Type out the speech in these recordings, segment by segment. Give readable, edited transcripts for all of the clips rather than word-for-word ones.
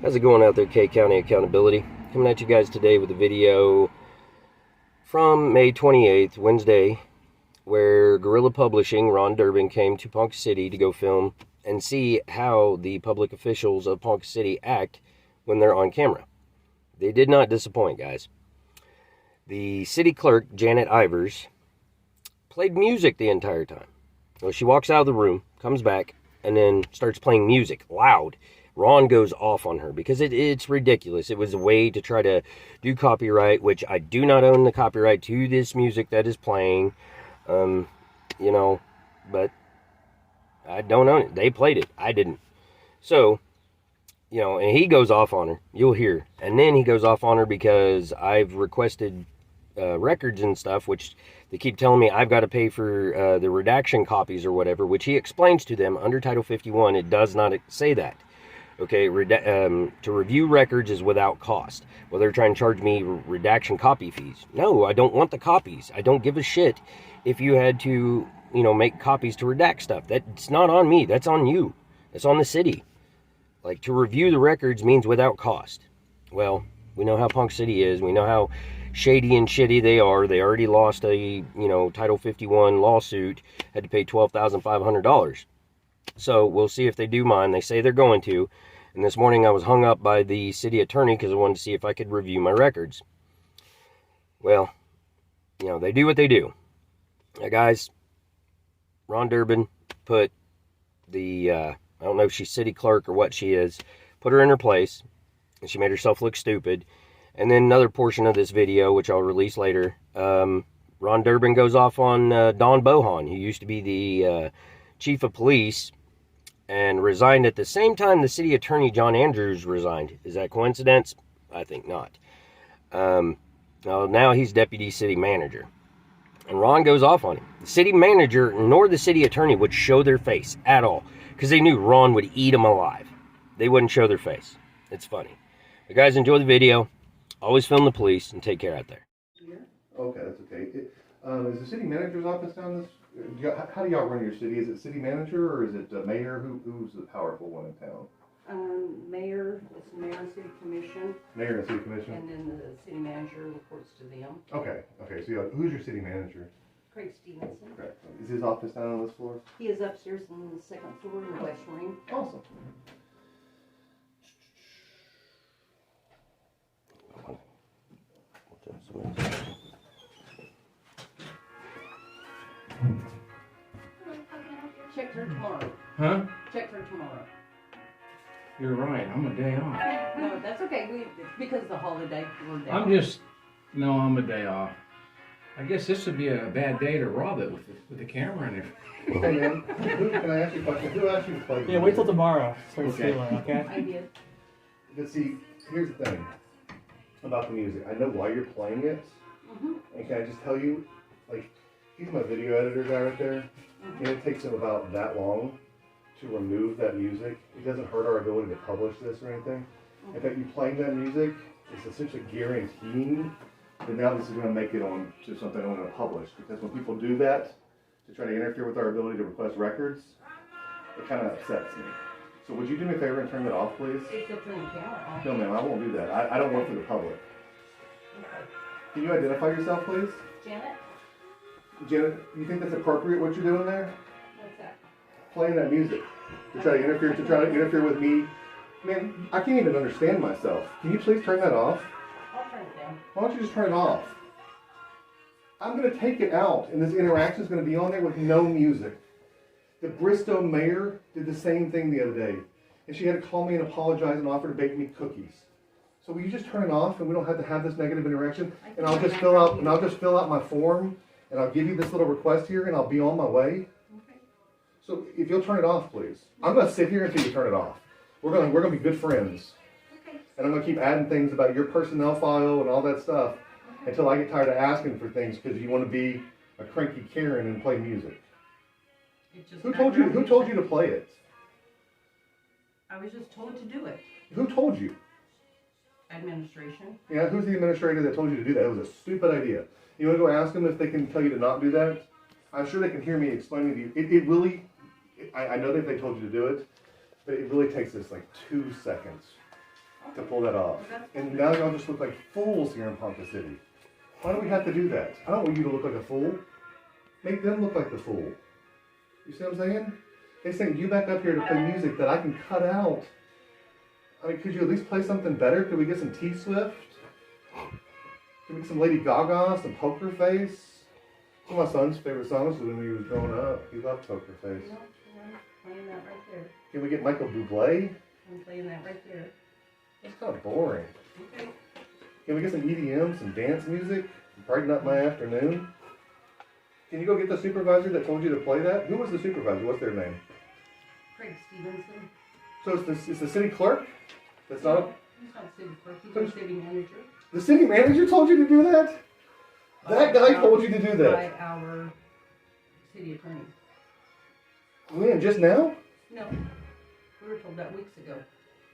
How's it going out there, K County Accountability? Coming at you guys today with a video from May 28th, Wednesday, where Guerrilla Publishing, Ron Durbin, came to Ponka City to go film and see how the public officials of Ponka City act when they're on camera. They did not disappoint, guys. The city clerk, Janet Ivers, played music the entire time. Well, she walks out of the room, comes back, and then starts playing music loud. Ron goes off on her because it's ridiculous. It was a way to try to do copyright, which I do not own the copyright to this music that is playing. But I don't own it. They played it. I didn't. So, and he goes off on her. You'll hear. And then he goes off on her because I've requested records and stuff, which they keep telling me I've got to pay for the redaction copies or whatever, which he explains to them under Title 51. It does not say that. Okay, to review records is without cost. Well, they're trying to charge me redaction copy fees. No, I don't want the copies. I don't give a shit if you had to, make copies to redact stuff. That's not on me. That's on you. That's on the city. Like, to review the records means without cost. Well, we know how Ponka City is. We know how shady and shitty they are. They already lost a, Title 51 lawsuit. Had to pay $12,500. So we'll see if they do mine. They say they're going to. And this morning I was hung up by the city attorney because I wanted to see if I could review my records. Well, they do what they do. Now, guys, Ron Durbin put the, I don't know if she's city clerk or what she is, put her in her place, and she made herself look stupid. And then another portion of this video, which I'll release later, Ron Durbin goes off on Don Bohan, who used to be the chief of police, and resigned at the same time the city attorney John Andrews resigned. Is that coincidence? I think not. Now he's deputy city manager. And Ron goes off on him. The city manager nor the city attorney would show their face at all, because they knew Ron would eat them alive. They wouldn't show their face. It's funny. But guys, enjoy the video. Always film the police, and take care out there. Okay, that's okay. Is the city manager's office down this? How do y'all run your city? Is it city manager or is it mayor? Who's the powerful one in town? Mayor, it's mayor and city commission. Mayor and city commission? And then the city manager reports to them. Okay, so who's your city manager? Craig Stevenson. Okay. Is his office down on this floor? He is upstairs in the second floor in the west wing. Awesome. Check her tomorrow. Huh? Check her tomorrow. You're right. I'm a day off. No, that's okay. Because of the holiday, we're down. I'm a day off. I guess this would be a bad day to rob it with the camera and everything. Hey man, can I ask you a question? Who asked you to play? Yeah, wait till tomorrow. Start Okay. stealing, okay? I did. But see, here's the thing about the music. I know why you're playing it. And can I just tell you, he's my video editor guy right there. And it takes him about that long to remove that music. It doesn't hurt our ability to publish this or anything. In fact, you playing that music is essentially guaranteeing that now this is going to make it on to something I'm going to publish. Because when people do that to try to interfere with our ability to request records, it kind of upsets me. So would you do me a favor and turn that off, please? Except turn the camera on. No, ma'am, I won't do that. I don't work for the public. Okay. Can you identify yourself, please? Janet, Janet, you think that's appropriate what you're doing there? what's that? Playing that music to try to interfere with me. Man, I can't even understand myself. Can you please turn that off? I'll turn it down. Why don't you just turn it off? I'm going to take it out, and this interaction is going to be on there with no music. The Bristow mayor did the same thing the other day, and she had to call me and apologize and offer to bake me cookies. So will you just turn it off, and we don't have to have this negative interaction? And I'll just fill out my form, and I'll give you this little request here, and I'll be on my way. Okay. So if you'll turn it off, please. I'm going to sit here until you turn it off. We're going to be good friends. Okay. And I'm going to keep adding things about your personnel file and all that stuff until I get tired of asking for things because you want to be a cranky Karen and play music. Who told you to play it? I was just told to do it. Who told you? Administration. Yeah, who's the administrator that told you to do that? It was a stupid idea. You want to go ask them if they can tell you to not do that? I'm sure they can hear me explaining to you. It really, I know that they told you to do it, but it really takes us like 2 seconds to pull that off. And now y'all just look like fools here in Ponka City. Why do we have to do that? I don't want you to look like a fool. Make them look like the fool. You see what I'm saying? They sent you back up here to play music that I can cut out. I mean, could you at least play something better? Could we get some T-Swift? Could we get some Lady Gaga, some Poker Face? One of my son's favorite songs was when he was growing up. He loved Poker Face. No, I'm playing that right there. Can we get Michael Bublé? I'm playing that right there. That's kind of boring. Okay. Can we get some EDM, some dance music? Brighten up my afternoon? Can you go get the supervisor that told you to play that? Who was the supervisor? What's their name? Craig Stevenson. So it's the city clerk? That's not He's not city clerk, he's our city manager. the city manager told you to do that? That guy told you to do that. By our city attorney. When, just now? No, we were told that weeks ago.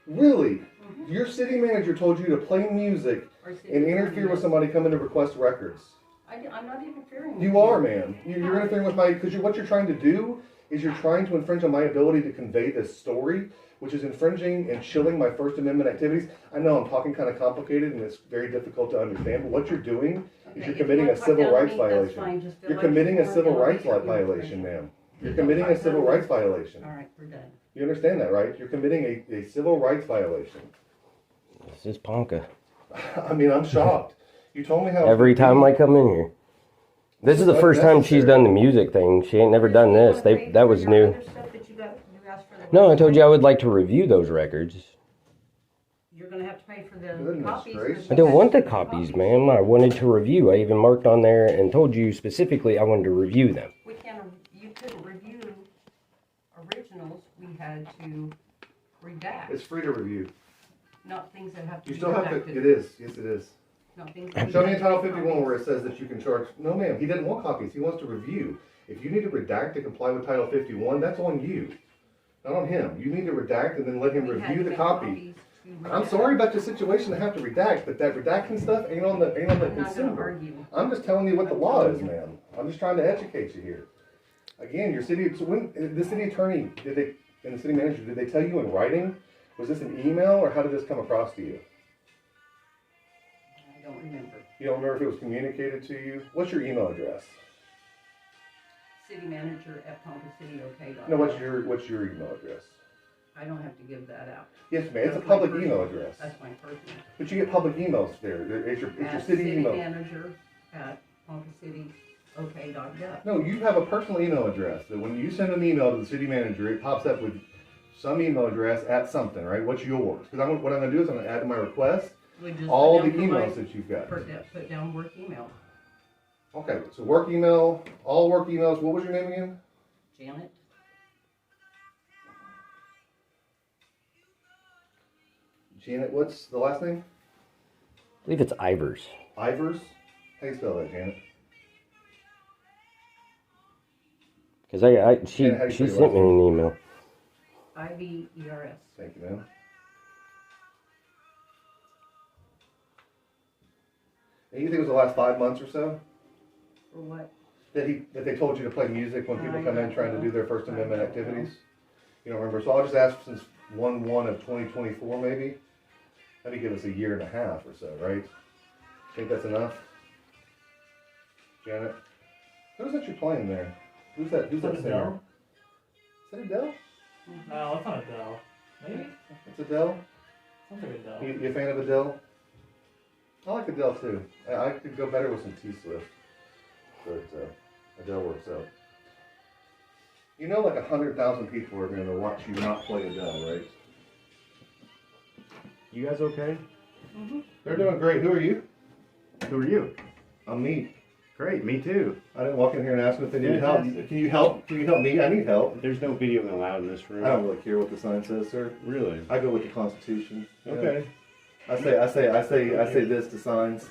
Really? Your city manager told you to play music Our city and attorney interfere with does. somebody coming to request records. I'm not interfering with You are, man. You're interfering with my, because what you're trying to do is you're trying to infringe on my ability to convey this story, which is infringing and chilling my First Amendment activities. I know I'm talking kind of complicated and it's very difficult to understand, but what you're doing is you're committing a civil rights violation. You're committing a civil rights violation, ma'am. You're committing a civil rights violation. All right, we're done. You understand that, right? You're committing a civil rights violation. This is Ponka. I mean, I'm shocked. You told me how Every time I come in here. This is the first time she's done the music thing. She ain't never done this. That was new. No, I told you I would like to review those records. You're gonna have to pay for the Goodness copies. gracious. I didn't want the copies, ma'am. I wanted to review. I even marked on there and told you specifically I wanted to review them. We can't, you couldn't review originals, we had to redact, It's free to review. not things that have to You be still have to, redacted. it is, yes it is. Not things that Show me have in to Title be 51 where copies. it says that you can charge, no ma'am, he didn't want copies, he wants to review. If you need to redact to comply with Title 51, that's on you, not on him. You need to redact and then let him We had review to the make copy. copies to I'm redact. sorry about your situation to have to redact, but that redacting stuff ain't on the I'm not gonna consumer. argue. I'm just telling you what the law is, ma'am. I'm just trying to educate you here. Again, your city, so when, the city attorney, and the city manager, did they tell you in writing? Was this an email or how did this come across to you? I don't remember. You don't remember if it was communicated to you? What's your email address? City manager at PonkaCityOK.gov. No, what's your email address? I don't have to give that out. Yes, ma'am, it's a That's my public personal- email address. That's my personal. But you get public emails there. It's your At city email. manager at PonkaCityOK.gov. No, you have a personal email address that when you send an email to the city manager, it pops up with some email address at something, right? What's yours? Because what I'm going to do is I'm going to add to my request We just all the put down emails for that you've got. put down work email. Okay, so work email, all work emails. What was your name again? Janet. Janet, what's the last name? I believe it's Ivers. Ivers? How do you spell that, Janet? Because she Yeah, how do you she say sent me last an email. IVERS. Thank you, ma'am. And you think it was the last 5 months or so For what? that they told you to play music when people I come in don't trying to know. do their First I Amendment don't know. activities? You don't remember? So I'll just ask since 1/1 of 2024 maybe. That'd give us a year and a half or so, right? Think that's enough? Janet? Who's that you're playing there? Who's that singer? Adele? Is that Adele? No, it's not Adele. Maybe? It's Adele? Sounds like Adele. You a fan of Adele? I like Adele too. I could go better with some T-Swift. But Adele works out. You know like 100,000 people are going to watch you not play Adele, right? You guys okay? They're doing great. Who are you? Who are you? I'm me. Great, me too. I didn't walk in here and ask them if they need help. Can you help? Can you help me? I need help. There's no video allowed in this room. I don't really care what the sign says, sir. Really? I go with the Constitution. you know? Okay. I say this to signs.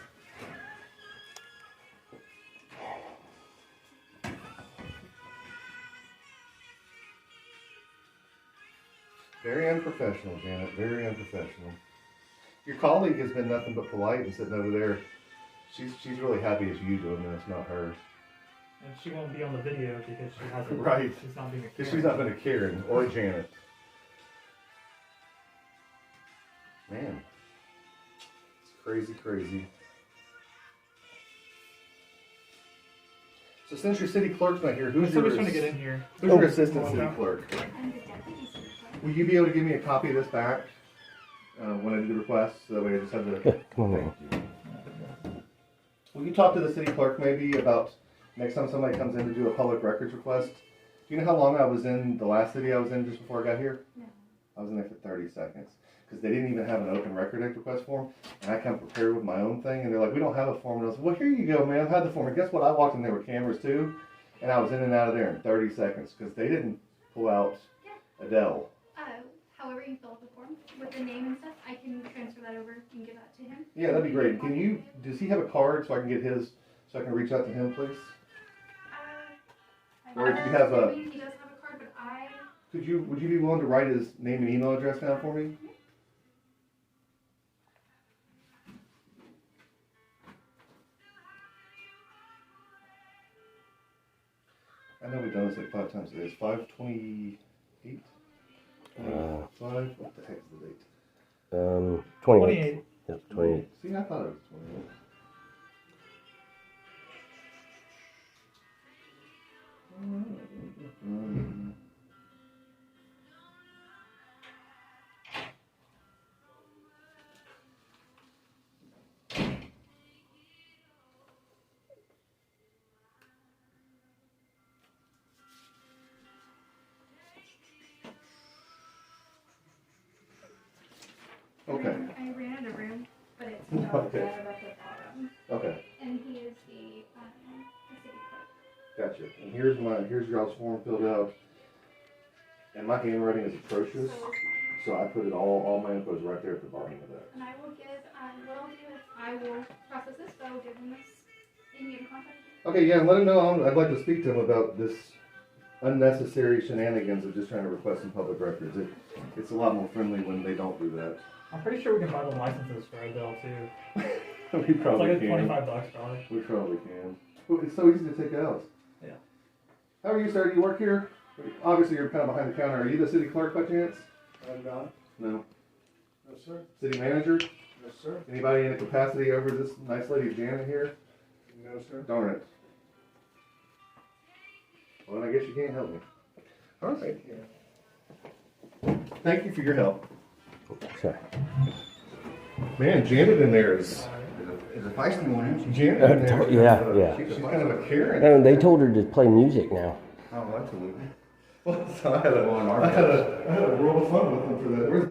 Very unprofessional, Janet. Very unprofessional. Your colleague has been nothing but polite and sitting over there. She's really happy it's you doing this, not her. And she won't be on the video because she hasn't. Right. She's not being a Because Karen. she's not been a Karen or a Janet. Man, it's crazy, crazy. So since your city clerk's not here, who's your, Somebody's trying to get in here. who's your assistant city clerk? I'm the deputy city clerk. Will you be able to give me a copy of this back when I do the request? So that way I just have the... Yeah, come on, man. Will you talk to the city clerk maybe about next time somebody comes in to do a public records request? Do you know how long I was in the last city I was in just before I got here? No. I was in there for 30 seconds. Because they didn't even have an open record act request form. And I come prepared with my own thing. And they're like, we don't have a form. And I was like, well, here you go, man. I've had the form. And guess what? I walked in there with cameras too. And I was in and out of there in 30 seconds. Because they didn't pull out Adele. However you fill out the form with the name and stuff, I can transfer that over and give that to him. Yeah, that'd be great. Can you, does he have a card so I can get his, so I can reach out to him, please? Or if you have a, He does have a card, but would you be willing to write his name and email address down for me? I know we've done this like 5 times today. It's 5/28? 5? What the heck is the date? 28. Yep, 28. See, I thought it was 28. Okay. I ran out of room, but it's down Okay. there at the bottom. Okay. And he is the city clerk. Gotcha. And here's y'all's form filled out. And my handwriting is atrocious. So, So I put it all my info is right there at the bottom of that. and I will give, what I'll do is I will process this, but I will give him this and get in contact with Okay, yeah, and let him know I'd like to speak to him about this unnecessary shenanigans of just trying to request some public records. It's a lot more friendly when they don't do that. I'm pretty sure we can buy the licenses for Adele too. We It's probably like can. $25 probably. We probably can. Well, it's so easy to take out. Yeah. How are you, sir? Do you work here? Obviously, you're kind of behind the counter. Are you the city clerk by chance? I'm not. No. No, sir. City manager? Yes, sir. Anybody in a capacity over this nice lady Janet here? No, sir. Darn it. Well, then I guess you can't help me. All right. Thank you for your help. Sorry. Man, Janet in there is It's a feisty one, isn't she? Janet in there. Yeah. She's kind of a Karen. And they told her to play music now. Oh, absolutely. Well, so I had a world of fun with them for that. Where's